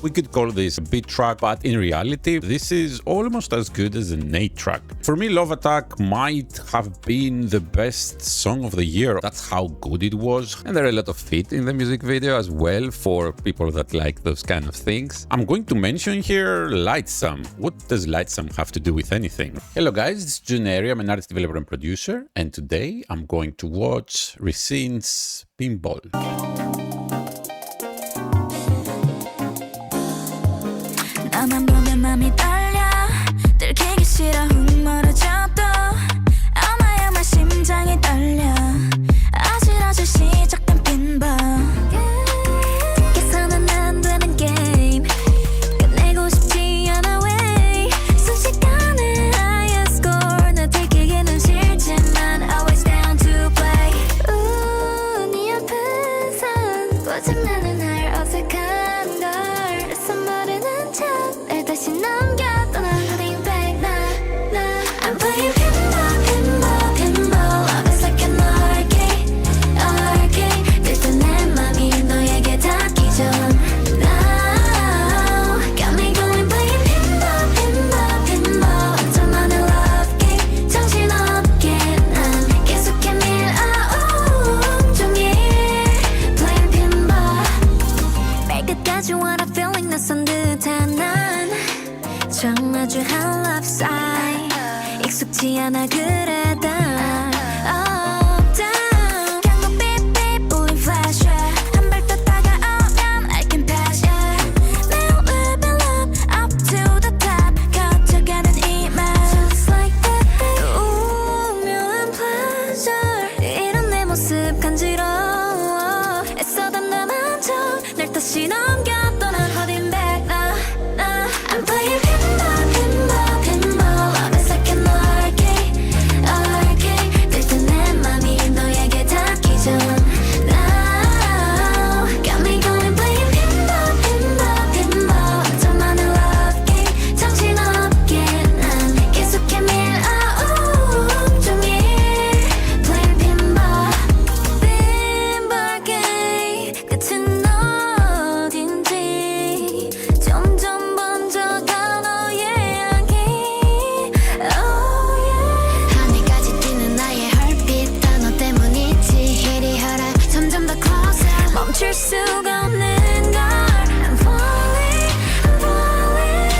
We could call this a beat track, but in reality, this is almost as good as an 8-track. For me, Love Attack might have been the best song of the year. That's how good it was. And there are a lot of feet in the music video as well for people that like those kind of things. I'm going to mention here Lightsam. What does Lightsam have to do with anything? Hello guys, it's Juneri. I'm an artist, developer and producer. And today I'm going to watch Ricin's Pinball. 나만 보면 맘이 떨려 들키기 싫어 훅 멀어져도 아마야만 심장이 떨려 아슬아슬 시작된 핀볼 계산은 안 되는 게임 끝내고 싶지 않아 way 순식간에 highest score 나 들키기는 싫지만 always down to play 네 앞에선 고장나는 날 어색한 걸 선물이는 척 다시 넘겨 떠난 holding back I'm playing pinball, pinball, pinball Always like an arcade 들뜬 내 맘이 너에게 닿기 전 Now got me going playing pinball, pinball, pinball 완전만의 love game 정신없게 난 계속해 밀어 온종일 playing pinball 매 끝까지 what I feel like 낯선 듯한 난 정말 주 한 love side 익숙지 않아 그래 다 up down 경고 beep beep 울린 flash 한 발 더 다가오면 I can pass Now living up up to the top 커져가는 이 맘 Just like that 우묘한 pleasure 이런 내 모습 간지러워 애써 담담한 척 날 다시 넘겨 떠난 holding back I'm playing pinball, pinball, pinball Always like an arcade 들뜬 내 맘이 너에게 닿기 전 Now got me going playing pinball, pinball, pinball 완전만의 love game 정신없게 난 계속해 밀어 온종일 playing pinball pinball game 끝은 어딘지 점점 번져가 너의 향기 oh yeah 하늘까지 뛰는 나의 heartbeat 다 너 때문이지 이리 하라 점점 더 closer 멈출 수가 없는 걸 I'm falling I'm falling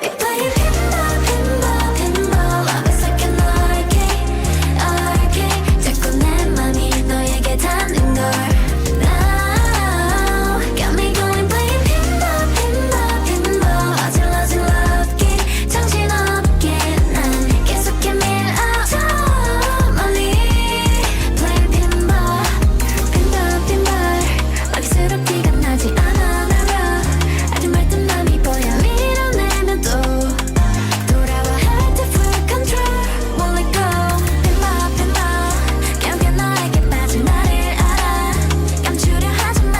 We playing pinball pinball pinball Always like an arcade 자꾸 내 맘이 너에게 닿는 걸 Now got me going playing pinball pinball pinball 어질러진 love game 정신없게 난 계속해 밀어 저 멀리 playing pinball pinball pinball 어리스럽기가 나지 않아 나라 아주 말든 맘이 보여 밀어내면 또 돌아와 head to full control won't let go pinball pinball 겨우겨 너에게 빠진 나를 알아 감추려 하지 마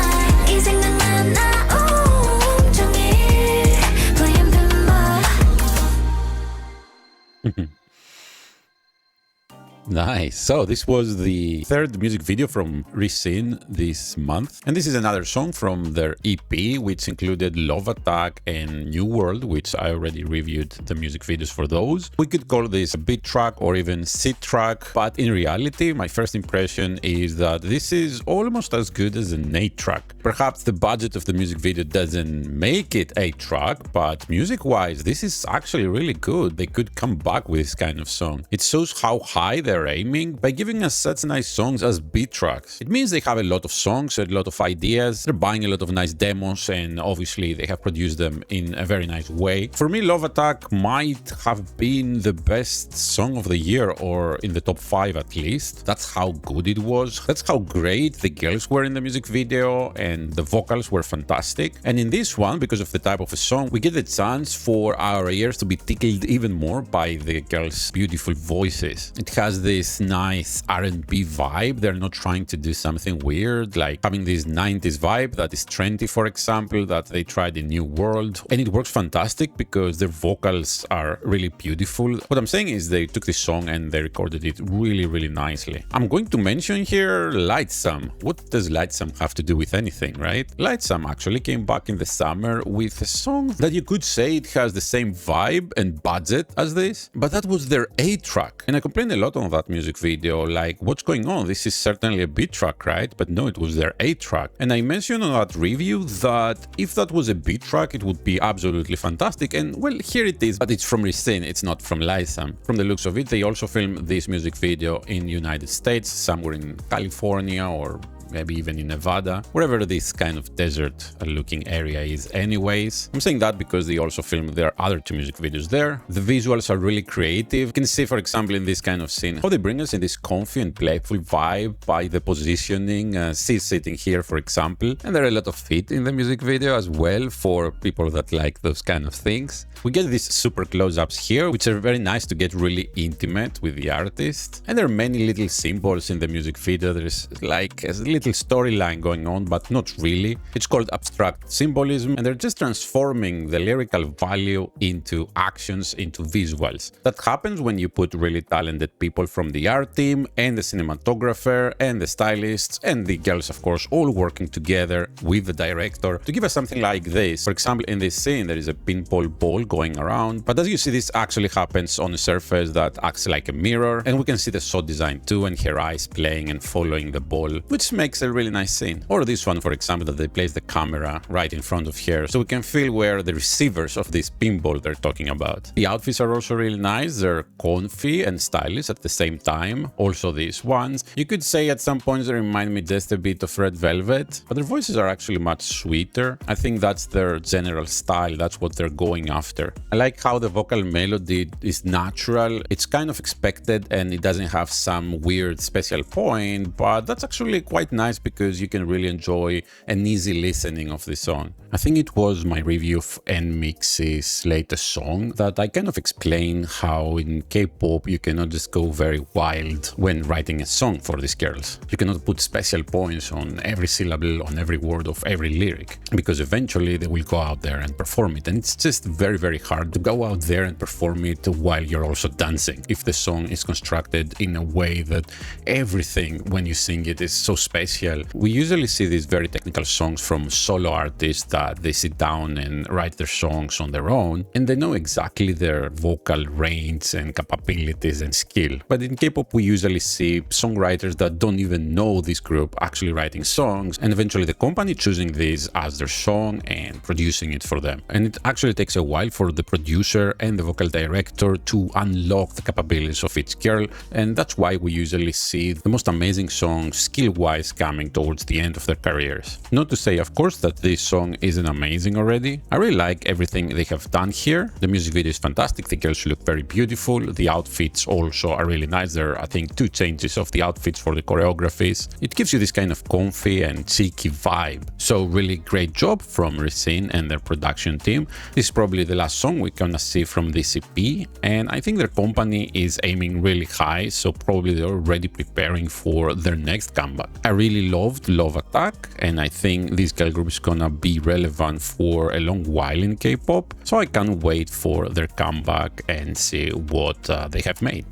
이 생각만 나 온종일 playing pinball Nice. So this was the third music video from Ricin this month. And this is another song from their EP, which included Love Attack and New World, which I already reviewed the music videos for those. We could call this a beat track or even sit track, but in reality, my first impression is that this is almost as good as an 8-track. Perhaps the budget of the music video doesn't make it 8-track, but music-wise, this is actually really good. They could come back with this kind of song. It shows how high they're aiming by giving us such nice songs as beat tracks. It means they have a lot of songs, a lot of ideas, they're buying a lot of nice demos, and obviously they have produced them in a very nice way. For me, Love Attack might have been the best song of the year, or in the top 5 at least. That's how good it was. That's how great the girls were in the music video, and the vocals were fantastic. And in this one, because of the type of a song, we get the chance for our ears to be tickled even more by the girls' beautiful voices. It has the this nice R&B vibe. They're not trying to do something weird, like having this 90s vibe that is trendy, for example, that they tried in New World. And it works fantastic because their vocals are really beautiful. What I'm saying is they took this song and they recorded it really, really nicely. I'm going to mention here Lightsome. What does Lightsome have to do with anything, right? Lightsome actually came back in the summer with a song that you could say it has the same vibe and budget as this, but that was their A track. And I complained a lot on that music video, like, what's going on? This is certainly a B track, right? But no, it was their A track. And I mentioned on that review that if that was a B track, it would be absolutely fantastic. And well, here it is, but it's from Ricin, it's not from Lightsome. From the looks of it, they also filmed this music video in the United States, somewhere in California or maybe even in Nevada, wherever this kind of desert-looking area is anyways. I'm saying that because they also filmed their other two music videos there. The visuals are really creative. You can see, for example, in this kind of scene, how they bring us in this comfy and playful vibe by the positioning. She's sitting here, for example, and there are a lot of feet in the music video as well for people that like those kind of things. We get these super close-ups here, which are very nice to get really intimate with the artist. And there are many little symbols in the music video. There's like a little storyline going on, but not really. It's called abstract symbolism, and they're just transforming the lyrical value into actions, into visuals. That happens when you put really talented people from the art team and the cinematographer and the stylists and the girls, of course, all working together with the director to give us something like this. For example, in this scene, there is a pinball ball going around, but as you see, this actually happens on a surface that acts like a mirror, and we can see the shot design too, and her eyes playing and following the ball, which makes a really nice scene. Or this one, for example, that they place the camera right in front of her, so we can feel where the receivers of this pinball they're talking about. The outfits are also really nice. They're comfy and stylish at the same time. Also these ones, you could say at some points they remind me just a bit of Red Velvet, but their voices are actually much sweeter. I think that's their general style, that's what they're going after. I like how the vocal melody is natural, it's kind of expected, and it doesn't have some weird special point, but that's actually quite nice because you can really enjoy an easy listening of the song. I think it was my review of NMIX's latest song that I kind of explained how in K-pop you cannot just go very wild when writing a song for these girls. You cannot put special points on every syllable, on every word of every lyric, because eventually they will go out there and perform it, and it's just very, very hard to go out there and perform it while you're also dancing. If the song is constructed in a way that everything when you sing it is so special. We usually see these very technical songs from solo artists that they sit down and write their songs on their own, and they know exactly their vocal range and capabilities and skill. But in K-pop we usually see songwriters that don't even know this group actually writing songs, and eventually the company choosing this as their song and producing it for them. And it actually takes a while for the producer and the vocal director to unlock the capabilities of each girl, and that's why we usually see the most amazing songs skill-wise coming towards the end of their careers. Not to say, of course, that this song isn't amazing already. I really like everything they have done here. The music video is fantastic, the girls look very beautiful, the outfits also are really nice. There are, I think, 2 changes of the outfits for the choreographies. It gives you this kind of comfy and cheeky vibe. So really great job from Ricin and their production team. This is probably the last song we're gonna see from this EP, and I think their company is aiming really high, so probably they're already preparing for their next comeback. I really loved Love Attack, and I think this girl group is gonna be relevant for a long while in K-pop, so I can't wait for their comeback and see what they have made.